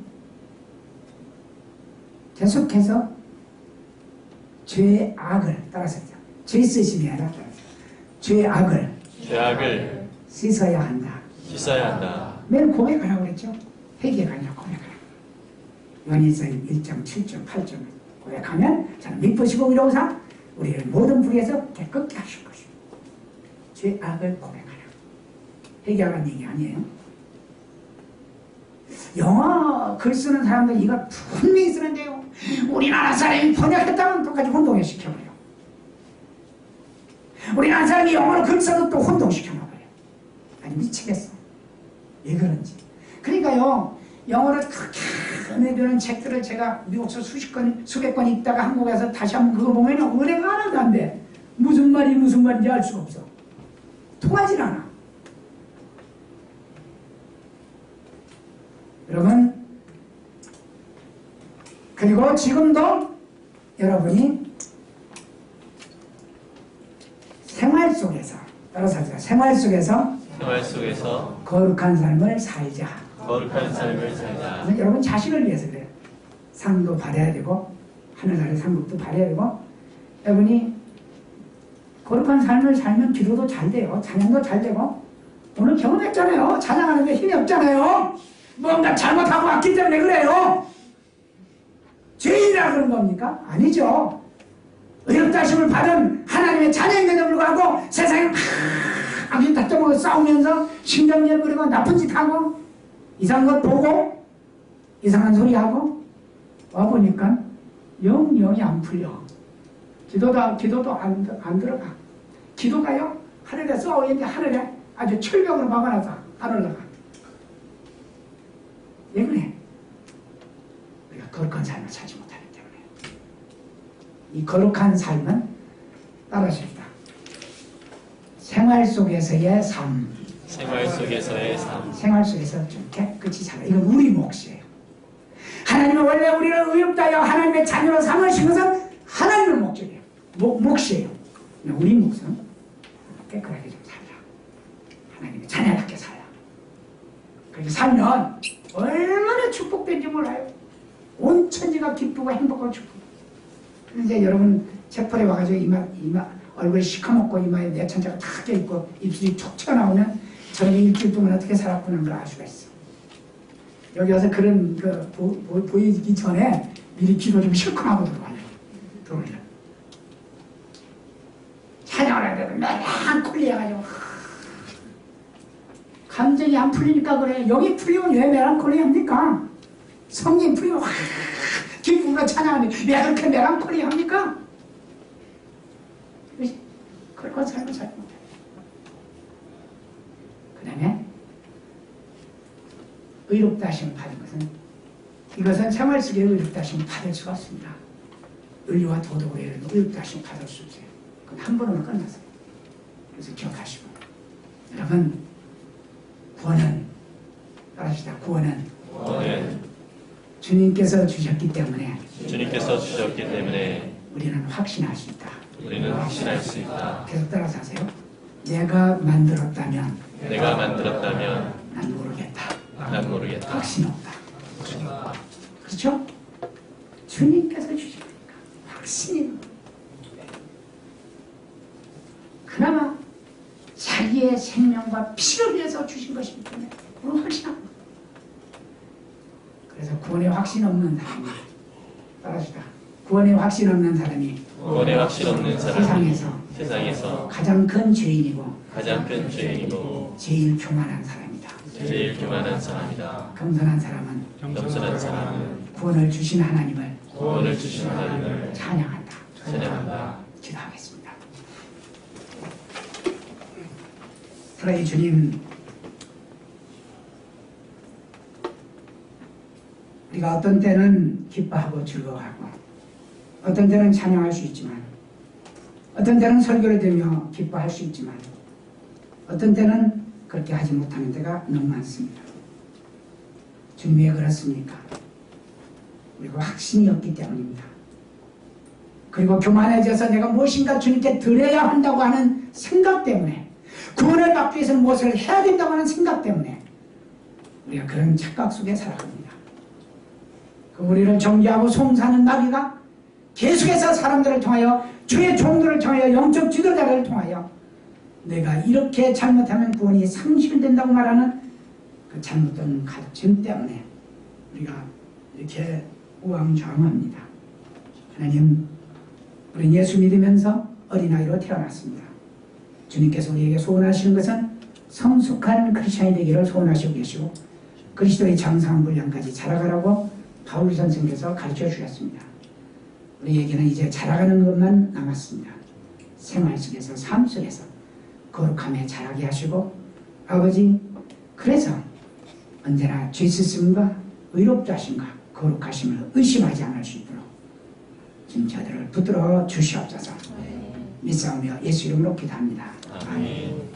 [SPEAKER 1] 계속해서 죄악을 따라서 죄쓰심이 아니라 죄악을 씻어야 한다.
[SPEAKER 2] 씻어야 한다.
[SPEAKER 1] 매일 고백하라고 그랬죠. 회개하냐고 고백하라. 요한일서 1장 7절 8절 고백하면 저는 미쁘시고 의로우사 우리를 모든 불의에서 깨끗게 하실 것입니다. 죄악을 고백하라. 회개하라는 얘기 아니에요. 영어 글 쓰는 사람들 이거 분명히 쓰는데요. 우리나라 사람이 번역했다면 똑같이 혼동에 시켜버려. 우리나라 사람이 영어로 글 써도 또 혼동시켜놔버려. 아니 미치겠어. 왜 그런지. 그러니까요 영어를 그렇게 은혜 되는 책들을 제가 미국에서 수백 권 읽다가 한국에 와서 다시 한번 그거 보면 은혜가 하나도 안 돼. 무슨 말인지 알 수가 없어. 통하질 않아. 여러분 그리고 지금도 여러분이 생활 속에서 따라서 생활 속에서 거룩한 삶을 살자. 여러분 자신을 위해서 그래요. 상도 받아야 되고 하늘나라의 상급도 받아야 되고 여러분이 거룩한 삶을 살면 기도도 잘 돼요. 찬양도 잘 되고 오늘 경험했잖아요. 찬양하는데 힘이 없잖아요. 뭔가 잘못하고 왔기 때문에 그래요. 죄인이라 그런 겁니까? 아니죠. 의롭다 하심을 받은 하나님의 자녀임에도 불구하고 세상에 아주 다툼하고 싸우면서 신경질 부리고 나쁜 짓 하고 이상한 것 보고 이상한 소리 하고 와보니까 영영이 안 풀려. 기도도 안 들어가. 기도가요 하늘에 쏘아오는데 하늘에 아주 철벽으로 막아놔서 안 올라가. 왜 그래? 우리가 거룩한 삶을 살지 못하기 때문에. 이 거룩한 삶은 따라하십니다. 생활 속에서의 삶. 생활 속에서 좀 깨끗이 살아. 이건 우리 몫이에요. 하나님은 원래 우리를 의롭다 하여 하나님의 자녀로 삼으신 것은 하나님의 목적이에요. 몫이에요. 우리 몫은 깨끗하게 좀 살라. 하나님의 자녀답게 살라. 그렇게 살면 얼마나 축복된지 몰라요. 온 천지가 기쁘고 행복하고 축복. 이제 여러분 체포에 와가지고 이마 얼굴이 시커멓고 이마에 내천자가 다 껴있고 입술이 툭 튀어나오면 저는 일주일 동안 어떻게 살았구나 걸 알 수가 있어. 여기 와서 그런 보이기 전에 미리 기도 좀 실컷 하고 들어와요. 찬양을 하는데도 맨날 콜리해가지고 감정이 안 풀리니까 그래. 여기 풀리면 왜 메랑콜리 합니까? 성령 풀리면 확 기쁨으로 찬양하는데 왜 그렇게 메랑콜리 합니까? 그렇게 살고 살고. 그 다음에 의롭다 하심을 받은 것은, 이것은 생활 속에 의롭다 하심을 받을 수가 없습니다. 의리와 도덕으로 의롭다 하심을 받을 수 없어요. 그건 한 번으로 끝났어요. 그래서 기억하시고, 여러분, 구원은, 따라합시다. 구원은 주님께서 주셨기 때문에 우리는 확신할 수 있다.
[SPEAKER 2] 우리는 확신할 수 있다.
[SPEAKER 1] 계속 따라서 하세요. 내가 만들었다면
[SPEAKER 2] 난 모르겠다.
[SPEAKER 1] 확신 없다. 그렇죠? 주님께서 주시니까 확신이. 그나마 자기의 생명과 피를 위해서 주신 것이기 때문에 우리는 확신합니다. 그래서 구원에 확신 없는 사람이, 따라합시다. 구원에 확신 없는 사람이 세상에서 가장 큰 죄인이고 제일 교만한 사람이다. 겸손한 사람은 구원을 주신 하나님을 찬양한다. 기도하겠습니다. 사랑의 주님, 우리가 어떤 때는 기뻐하고 즐거워하고, 어떤 때는 찬양할 수 있지만, 어떤 때는 설교를 들으며 기뻐할 수 있지만, 어떤 때는 그렇게 하지 못하는 때가 너무 많습니다. 주님, 왜 그렇습니까? 우리가 확신이 없기 때문입니다. 그리고 교만해져서 내가 무엇인가 주님께 드려야 한다고 하는 생각 때문에, 구원을 받기 위해서는 무엇을 해야 된다고 하는 생각 때문에 우리가 그런 착각 속에 살아갑니다. 그 우리를 정죄하고 송사하는 마귀가 계속해서 사람들을 통하여, 주의 종들을 통하여, 영적 지도자를 통하여 내가 이렇게 잘못하면 구원이 상실된다고 말하는 그 잘못된 가르침 때문에 우리가 이렇게 우왕좌왕합니다. 하나님, 우리는 예수 믿으면서 어린아이로 태어났습니다. 주님께서 우리에게 소원하시는 것은 성숙한 크리스찬이 되기를 소원하시고 계시고, 그리스도의 장성한 분량까지 자라가라고 바울 선생께서 가르쳐 주셨습니다. 우리에게는 이제 자라가는 것만 남았습니다. 생활 속에서, 삶 속에서 거룩함에 자라게 하시고, 아버지, 그래서 언제나 죄 씻음과 의롭다 하심과 거룩하심을 의심하지 않을 수 있도록 지금 저들을 붙들어 주시옵소서. 믿사오며 예수 이름으로 기도합니다. 아멘.